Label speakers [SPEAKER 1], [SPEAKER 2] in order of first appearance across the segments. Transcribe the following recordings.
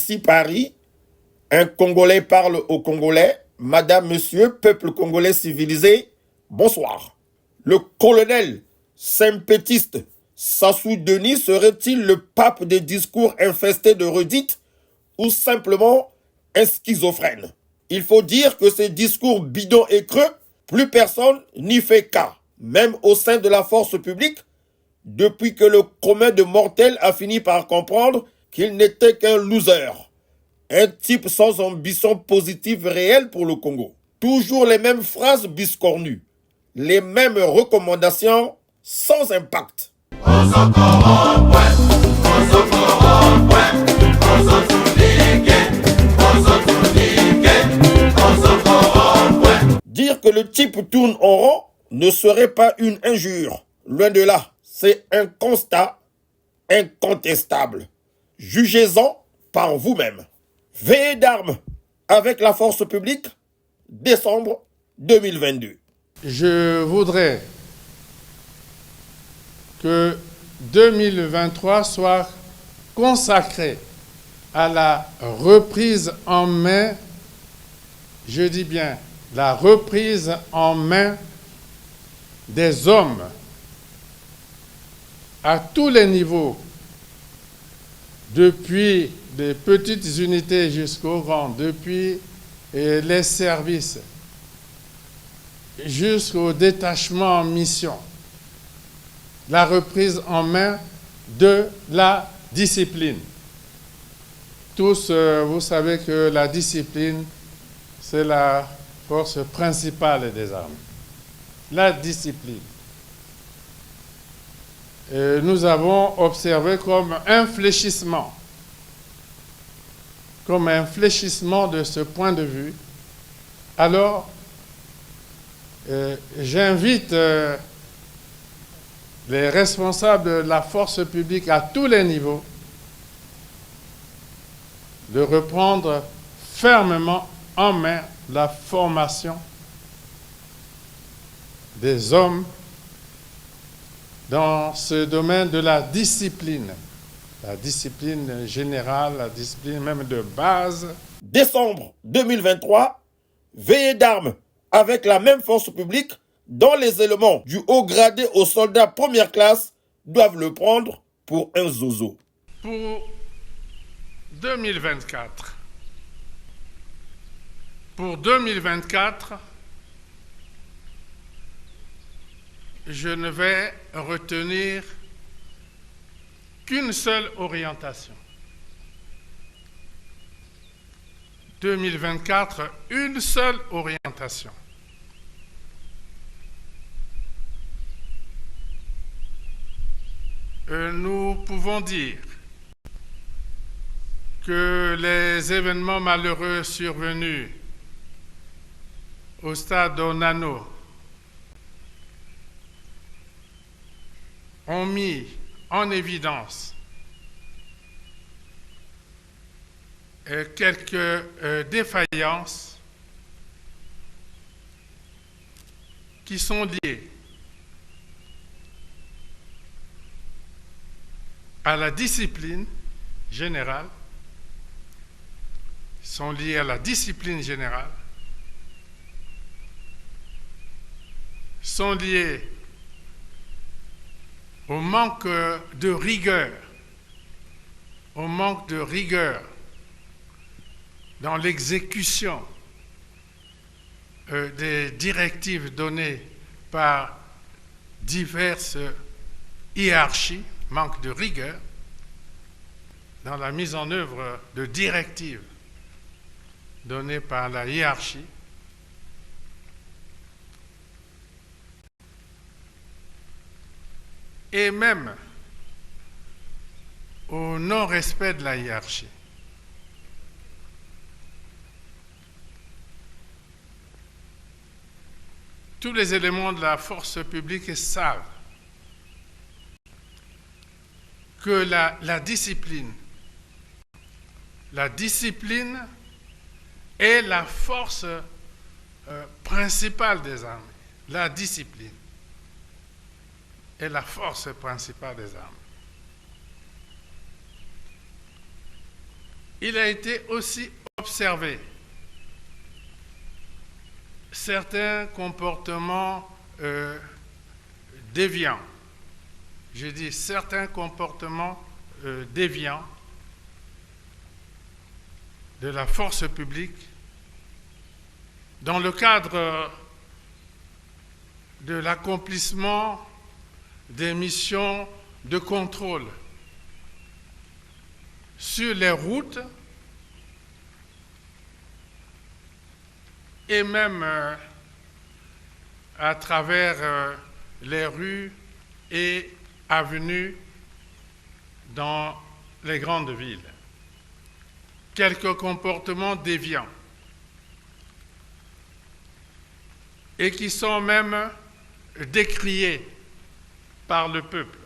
[SPEAKER 1] Ici Paris, un Congolais parle au Congolais. Madame, monsieur, peuple congolais civilisé, bonsoir. Le colonel sympétiste Sassou Denis serait-il le pape des discours infestés de redites ou simplement un schizophrène? Il faut dire que ces discours bidons et creux, plus personne n'y fait cas, même au sein de la force publique, depuis que le commun de mortels a fini par comprendre qu'il n'était qu'un loser, un type sans ambition positive réelle pour le Congo. Toujours les mêmes phrases biscornues, les mêmes recommandations sans impact. Dire que le type tourne en rond ne serait pas une injure. Loin de là, c'est un constat incontestable. Jugez-en par vous-même. Veillée d'armes avec la force publique, décembre 2022.
[SPEAKER 2] Je voudrais que 2023 soit consacré à la reprise en main, je dis bien la reprise en main des hommes à tous les niveaux, depuis des petites unités jusqu'au rang, depuis les services jusqu'au détachement en mission, la reprise en main de la discipline. Tous, vous savez que la discipline, c'est la force principale des armées. La discipline. Et nous avons observé comme un fléchissement de ce point de vue. Alors, j'invite les responsables de la force publique à tous les niveaux de reprendre fermement en main la formation des hommes dans ce domaine de la discipline générale, la discipline même de base.
[SPEAKER 1] Décembre 2023, veillée d'armes avec la même force publique dont les éléments du haut gradé aux soldats première classe doivent le prendre pour un zozo.
[SPEAKER 2] Pour 2024, je ne vais retenir qu'une seule orientation. 2024, une seule orientation. Nous pouvons dire que les événements malheureux survenus au stade Onano ont mis en évidence quelques défaillances qui sont liées à la discipline générale, sont liées au manque de rigueur, dans l'exécution des directives données par diverses hiérarchies, manque de rigueur dans la mise en œuvre de directives données par la hiérarchie, et même au non-respect de la hiérarchie. Tous les éléments de la force publique savent que la discipline est la force principale des armées. La discipline est la force principale des armées. il a été aussi observé certains comportements déviants. Je dis certains comportements déviants de la force publique dans le cadre de l'accomplissement des missions de contrôle sur les routes et même à travers les rues et avenues dans les grandes villes. Quelques comportements déviants et qui sont même décriés par le peuple.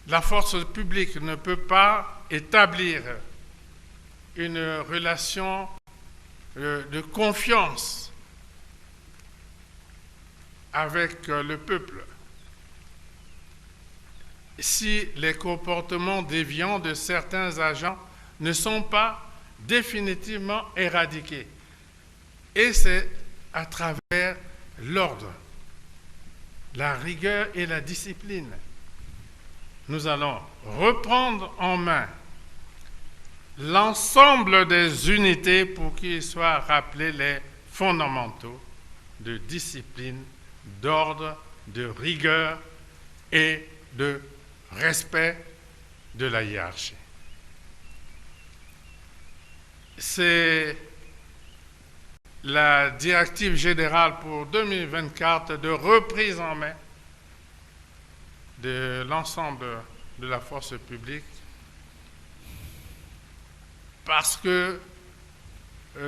[SPEAKER 2] La force publique ne peut pas établir une relation de confiance avec le peuple si les comportements déviants de certains agents ne sont pas définitivement éradiqués. Et c'est à travers l'ordre, la rigueur et la discipline. Nous allons reprendre en main l'ensemble des unités pour qu'ils soient rappelés les fondamentaux de discipline, d'ordre, de rigueur et de respect de la hiérarchie. C'est la directive générale pour 2024 de reprise en main de l'ensemble de la force publique parce que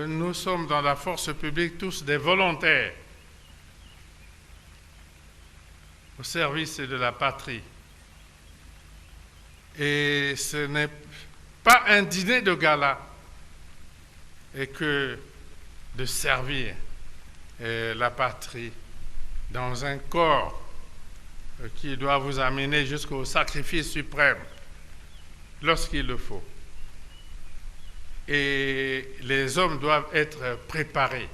[SPEAKER 2] nous sommes dans la force publique tous des volontaires au service de la patrie. Et ce n'est pas un dîner de gala et que de servir la patrie dans un corps qui doit vous amener jusqu'au sacrifice suprême lorsqu'il le faut. Et les hommes doivent être préparés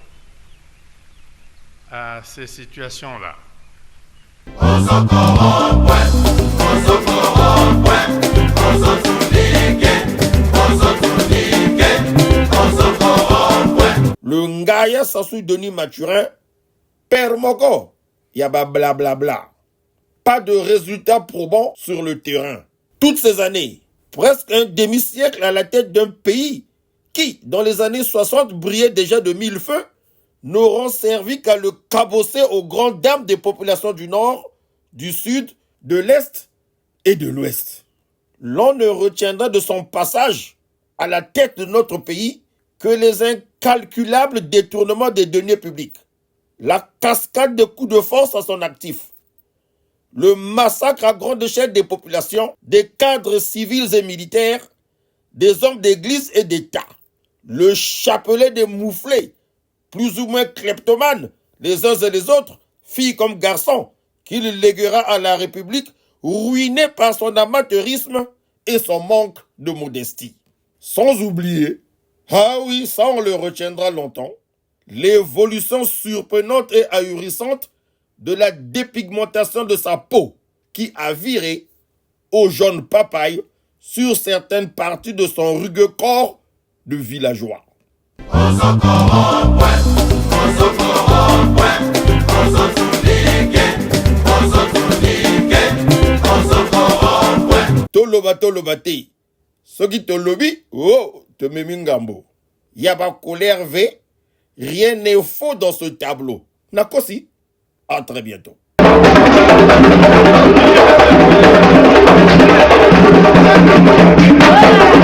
[SPEAKER 2] à ces situations-là.
[SPEAKER 1] Le Ngaya Sassou Denis Mathurin, Père Moko, yaba blablabla. Pas de résultats probants sur le terrain. Toutes ces années, presque un demi-siècle à la tête d'un pays qui, dans les années 60, brillait déjà de mille feux, n'auront servi qu'à le cabosser aux grandes dames des populations du Nord, du Sud, de l'Est et de l'Ouest. L'on ne retiendra de son passage à la tête de notre pays que les incalculables détournements des deniers publics, la cascade de coups de force à son actif, le massacre à grande échelle des populations, des cadres civils et militaires, des hommes d'église et d'État, le chapelet des mouflés, plus ou moins kleptomanes, les uns et les autres, filles comme garçons, qu'il léguera à la République, ruinée par son amateurisme et son manque de modestie. Sans oublier, ah oui, ça on le retiendra longtemps, l'évolution surprenante et ahurissante de la dépigmentation de sa peau qui a viré au jaune papaye sur certaines parties de son rugueux corps de villageois. Tolobate, soki tolobi, oh, te memingambo. Yaba colère V, rien n'est faux dans ce tableau. Nakosi, à très bientôt.